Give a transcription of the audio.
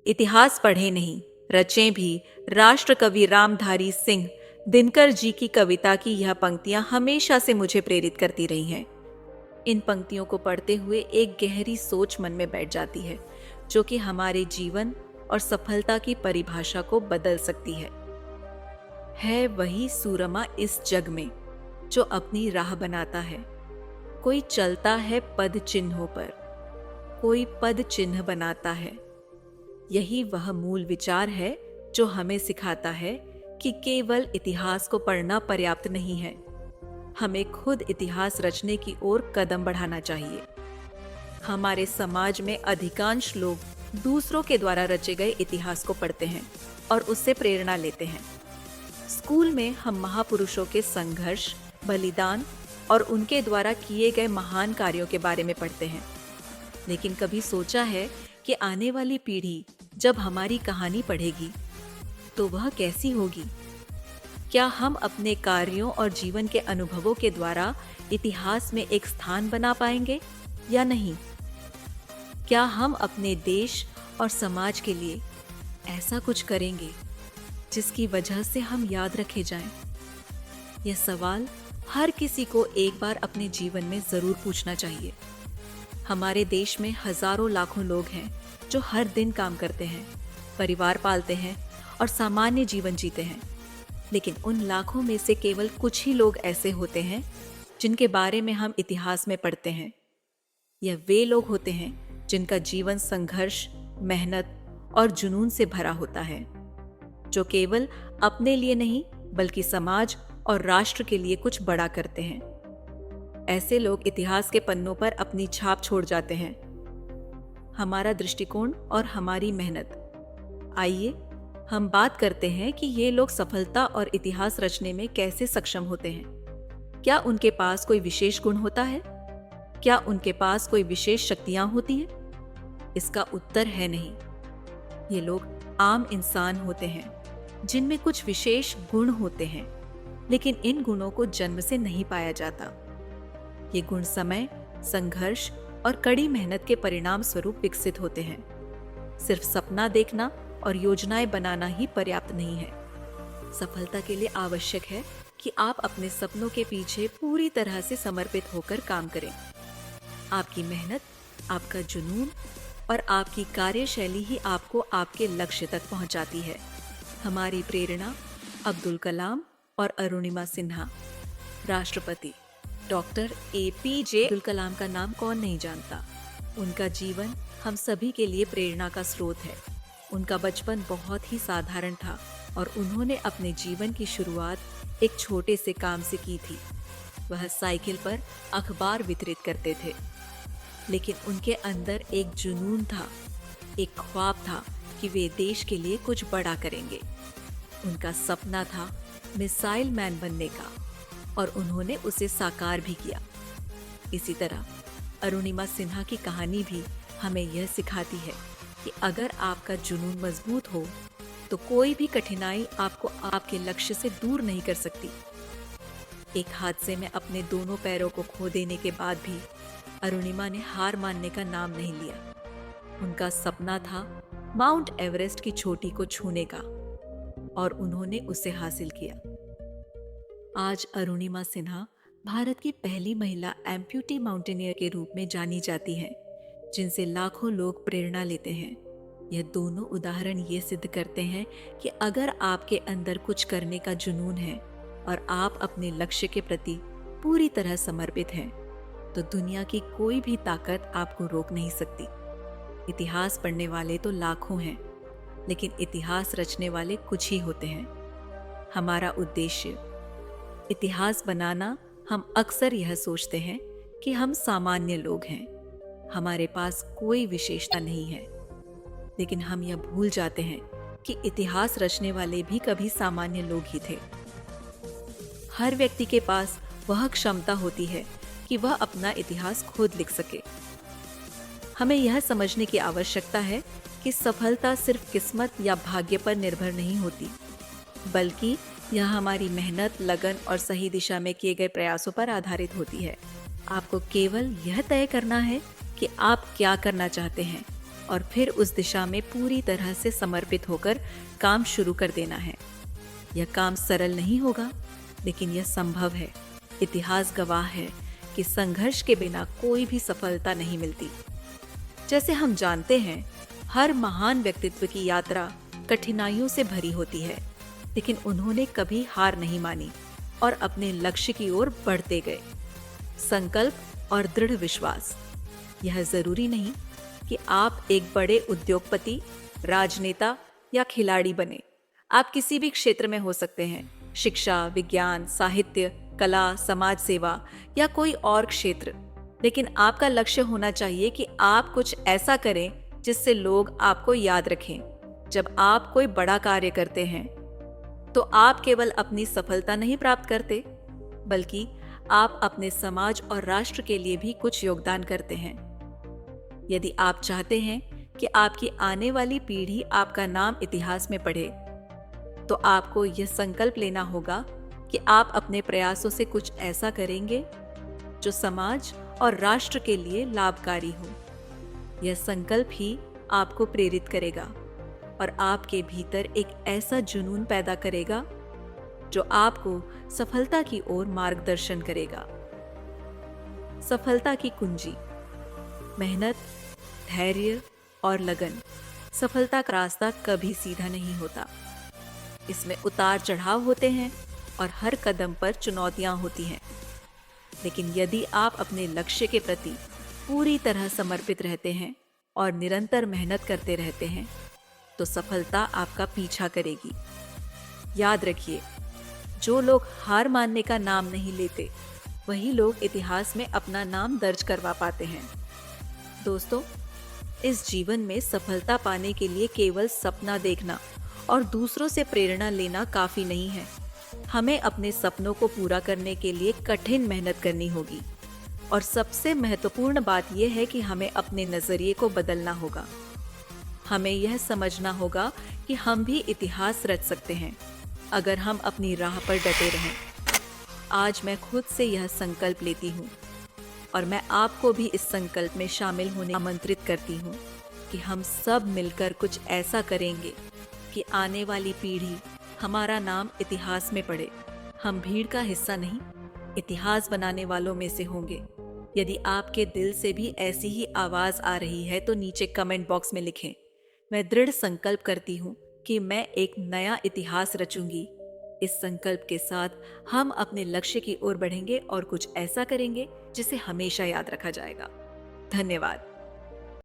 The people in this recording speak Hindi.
इतिहास पढ़े नहीं, रचे भी। राष्ट्र कवि रामधारी सिंह दिनकर जी की कविता की यह पंक्तियां हमेशा से मुझे प्रेरित करती रही हैं। इन पंक्तियों को पढ़ते हुए एक गहरी सोच मन में बैठ जाती है, जो कि हमारे जीवन और सफलता की परिभाषा को बदल सकती है वही सूरमा इस जग में जो अपनी राह बनाता है। कोई चलता है पद चिन्हों पर, कोई पद चिन्ह बनाता है। यही वह मूल विचार है जो हमें सिखाता है कि केवल इतिहास को पढ़ना पर्याप्त नहीं है, हमें खुद इतिहास रचने की ओर कदम बढ़ाना चाहिए। हमारे समाज में अधिकांश लोग दूसरों के द्वारा रचे गए इतिहास को पढ़ते हैं और उससे प्रेरणा लेते हैं। स्कूल में हम महापुरुषों के संघर्ष, बलिदान और उनके द्वारा किए गए महान कार्यों के बारे में पढ़ते हैं, लेकिन कभी सोचा है कि आने वाली पीढ़ी जब हमारी कहानी पढ़ेगी तो वह कैसी होगी? क्या हम अपने कार्यों और जीवन के अनुभवों के द्वारा इतिहास में एक स्थान बना पाएंगे या नहीं? क्या हम अपने देश और समाज के लिए ऐसा कुछ करेंगे जिसकी वजह से हम याद रखे जाएं? यह सवाल हर किसी को एक बार अपने जीवन में जरूर पूछना चाहिए। हमारे देश में हजारों लाखों लोग हैं जो हर दिन काम करते हैं, परिवार पालते हैं और सामान्य जीवन जीते हैं, लेकिन उन लाखों में से केवल कुछ ही लोग ऐसे होते हैं जिनके बारे में हम इतिहास में पढ़ते हैं। यह वे लोग होते हैं जिनका जीवन संघर्ष, मेहनत और जुनून से भरा होता है, जो केवल अपने लिए नहीं बल्कि समाज और राष्ट्र के लिए कुछ बड़ा करते हैं। ऐसे लोग इतिहास के पन्नों पर अपनी छाप छोड़ जाते हैं। हमारा दृष्टिकोण और हमारी मेहनत। आइए हम बात करते हैं कि ये लोग सफलता और इतिहास रचने में कैसे सक्षम होते हैं। क्या उनके पास कोई विशेष गुण होता है? क्या उनके पास कोई विशेष शक्तियां होती हैं? इसका उत्तर है नहीं। ये लोग आम इंसान होते हैं जिनमें कुछ विशेष गुण होते हैं, लेकिन इन गुणों को जन्म से नहीं पाया जाता। ये गुण समय, संघर्ष और कड़ी मेहनत के परिणाम स्वरूप विकसित होते हैं। सिर्फ सपना देखना और योजनाएं बनाना ही पर्याप्त नहीं है। सफलता के लिए आवश्यक है कि आप अपने सपनों के पीछे पूरी तरह से समर्पित होकर काम करें। आपकी मेहनत, आपका जुनून और आपकी कार्यशैली ही आपको आपके लक्ष्य तक पहुंचाती है। हमारी प्रेरणा अब्दुल कलाम और अरुणिमा सिन्हा। राष्ट्रपति डॉक्टर APJ अब्दुल कलाम का नाम कौन नहीं जानता। उनका जीवन हम सभी के लिए प्रेरणा का स्रोत है। उनका बचपन बहुत ही साधारण था और उन्होंने अपने जीवन की शुरुआत एक छोटे से काम से की थी। वह साइकिल पर अखबार वितरित करते थे, लेकिन उनके अंदर एक जुनून था, एक ख्वाब था कि वे देश के लिए कुछ बड़ा करेंगे। उनका सपना था मिसाइल मैन बनने का और उन्होंने उसे साकार भी किया। इसी तरह अरुणिमा सिन्हा की कहानी भी हमें यह सिखाती है कि अगर आपका जुनून मजबूत हो तो कोई भी कठिनाई आपको आपके लक्ष्य से दूर नहीं कर सकती। एक हादसे में अपने दोनों पैरों को खो देने के बाद भी अरुणिमा ने हार मानने का नाम नहीं लिया। उनका सपना था माउंट एवरेस्ट की चोटी को छूने का और उन्होंने उसे हासिल किया। आज अरुणिमा सिन्हा भारत की पहली महिला एम्प्यूटी माउंटेनियर के रूप में जानी जाती हैं, जिनसे लाखों लोग प्रेरणा लेते हैं। यह दोनों उदाहरण ये सिद्ध करते हैं कि अगर आपके अंदर कुछ करने का जुनून है और आप अपने लक्ष्य के प्रति पूरी तरह समर्पित हैं, तो दुनिया की कोई भी ताकत आपको रोक नहीं सकती। इतिहास पढ़ने वाले तो लाखों हैं, लेकिन इतिहास रचने वाले कुछ ही होते हैं। हमारा उद्देश्य इतिहास बनाना। हम अक्सर यह सोचते हैं कि हम सामान्य लोग हैं, हमारे पास कोई विशेषता नहीं है, लेकिन हम यह भूल जाते हैं कि इतिहास रचने वाले भी कभी सामान्य लोग ही थे। हर व्यक्ति के पास वह क्षमता होती है कि वह अपना इतिहास खुद लिख सके। हमें यह समझने की आवश्यकता है कि सफलता सिर्फ किस्मत या भाग्य पर निर्भर नहीं होती, बल्कि यह हमारी मेहनत, लगन और सही दिशा में किए गए प्रयासों पर आधारित होती है। आपको केवल यह तय करना है कि आप क्या करना चाहते हैं और फिर उस दिशा में पूरी तरह से समर्पित होकर काम शुरू कर देना है। यह काम सरल नहीं होगा, लेकिन यह संभव है। इतिहास गवाह है कि संघर्ष के बिना कोई भी सफलता नहीं मिलती। जैसे हम जानते हैं, हर महान व्यक्तित्व की यात्रा कठिनाइयों से भरी होती है, लेकिन उन्होंने कभी हार नहीं मानी और अपने लक्ष्य की ओर बढ़ते गए। संकल्प और दृढ़ विश्वास। यह जरूरी नहीं कि आप एक बड़े उद्योगपति, राजनेता या खिलाड़ी बने। आप किसी भी क्षेत्र में हो सकते हैं, शिक्षा, विज्ञान, साहित्य, कला, समाज सेवा या कोई और क्षेत्र। लेकिन आपका लक्ष्य होना चाहिए कि आप कुछ ऐसा करें जिससे लोग आपको याद रखें। जब आप कोई बड़ा कार्य करते हैं तो आप केवल अपनी सफलता नहीं प्राप्त करते, बल्कि आप अपने समाज और राष्ट्र के लिए भी कुछ योगदान करते हैं। यदि आप चाहते हैं कि आपकी आने वाली पीढ़ी आपका नाम इतिहास में पढ़े, तो आपको यह संकल्प लेना होगा कि आप अपने प्रयासों से कुछ ऐसा करेंगे जो समाज और राष्ट्र के लिए लाभकारी हो। यह संकल्प ही आपको प्रेरित करेगा और आपके भीतर एक ऐसा जुनून पैदा करेगा जो आपको सफलता की ओर मार्गदर्शन करेगा। सफलता की कुंजी: मेहनत, धैर्य और लगन। सफलता का रास्ता कभी सीधा नहीं होता। इसमें उतार चढ़ाव होते हैं और हर कदम पर चुनौतियां होती हैं। लेकिन यदि आप अपने लक्ष्य के प्रति पूरी तरह समर्पित रहते हैं और निरंतर मेहनत करते रहते हैं, तो सफलता आपका पीछा करेगी। याद रखिए, जो लोग हार मानने का नाम नहीं लेते, वही लोग इतिहास में अपना नाम दर्ज करवा पाते हैं। दोस्तों, इस जीवन में सफलता पाने के लिए केवल सपना देखना और दूसरों से प्रेरणा लेना काफी नहीं है। हमें अपने सपनों को पूरा करने के लिए कठिन मेहनत करनी होगी। और सबसे महत्वपूर्ण बात यह है कि हमें अपने नजरिए को बदलना होगा। हमें यह समझना होगा कि हम भी इतिहास रच सकते हैं अगर हम अपनी राह पर डटे रहें। आज मैं खुद से यह संकल्प लेती हूँ और मैं आपको भी इस संकल्प में शामिल होने आमंत्रित करती हूँ कि हम सब मिलकर कुछ ऐसा करेंगे कि आने वाली पीढ़ी हमारा नाम इतिहास में पढ़े। हम भीड़ का हिस्सा नहीं, इतिहास बनाने वालों में से होंगे। यदि आपके दिल से भी ऐसी ही आवाज आ रही है तो नीचे कमेंट बॉक्स में लिखें। मैं दृढ़ संकल्प करती हूँ कि मैं एक नया इतिहास रचूंगी। इस संकल्प के साथ हम अपने लक्ष्य की ओर बढ़ेंगे और कुछ ऐसा करेंगे जिसे हमेशा याद रखा जाएगा। धन्यवाद।